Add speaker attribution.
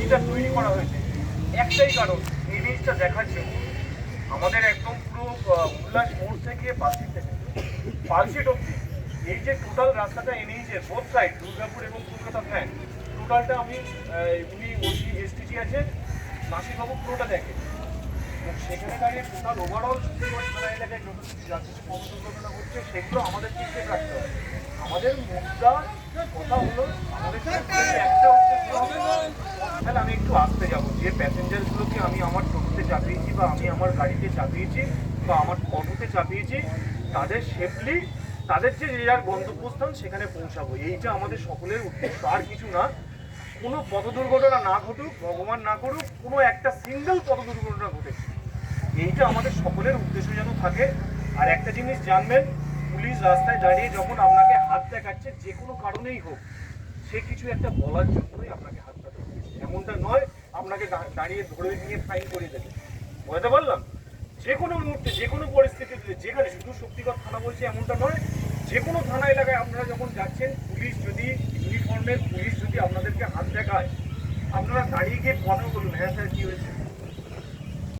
Speaker 1: জিনিসটা তৈরি করা হয়েছে একটাই কারণ, এই জিনিসটা দেখার জন্য। আমাদের একদম পুরো উল্লাস মোড় থেকে পালসিট অব্দি এই যে টোটাল রাস্তাটা এনএইচের বোথ সাইড, দুর্গাপুর এবং কলকাতা ফ্যান, টোটালটা আমি উনি ওসি এসটিজি আছে নাসিরবাবু পুরোটা দেখে। সেখানে দাঁড়িয়ে টোটাল ওভারঅল সুন্দরগঞ্জ থানা এলাকায় যত কিছু যা কিছু কম দুর্ঘটনা হচ্ছে সেগুলো আমাদের চিন্তা রাখতে হবে। আমাদের মুদ্রা কথা হলো আমাদের একটা তাহলে আমি একটু আসতে যাবো, যে প্যাসেঞ্জারগুলোকে আমি আমার টোটোতে চাপিয়েছি বা আমি আমার গাড়িতে চাপিয়েছি বা আমার অটোতে চাপিয়েছি, তাদের সেফলি তাদের যে যার গন্তব্যস্থান সেখানে পৌঁছাবো, এইটা আমাদের সকলের উদ্দেশ্য, আর কিছু না। কোনো পথ দুর্ঘটনা না ঘটুক, ভগবান না করুক কোনো একটা সিঙ্গেল পথ দুর্ঘটনা ঘটেছে, এইটা আমাদের সকলের উদ্দেশ্য যেন থাকে। আর একটা জিনিস জানবেন, পুলিশ রাস্তায় দাঁড়িয়ে যখন আপনাকে হাত দেখাচ্ছে যে কোনো কারণেই হোক, সে কিছু একটা বলার জন্যই আপনাকে হাতটা দেখাচ্ছে, এমনটা নয় আপনাকে দাঁড়িয়ে ধরে নিয়ে ফাইন করে দেবে। বুঝতে পারলাম? যে কোনো মুহূর্তে যে কোনো পরিস্থিতিতে, যেখানে শুধু শক্তিগড় থানা বলছে এমনটা নয়, যে কোনো থানা এলাকায় আপনারা যখন যাচ্ছেন, পুলিশ যদি ইউনিফর্মের পুলিশ যদি আপনাদেরকে হাত দেখায়, আপনারা দাঁড়িয়ে গিয়ে কথা বলুন, হ্যাঁ স্যার কী হয়েছে।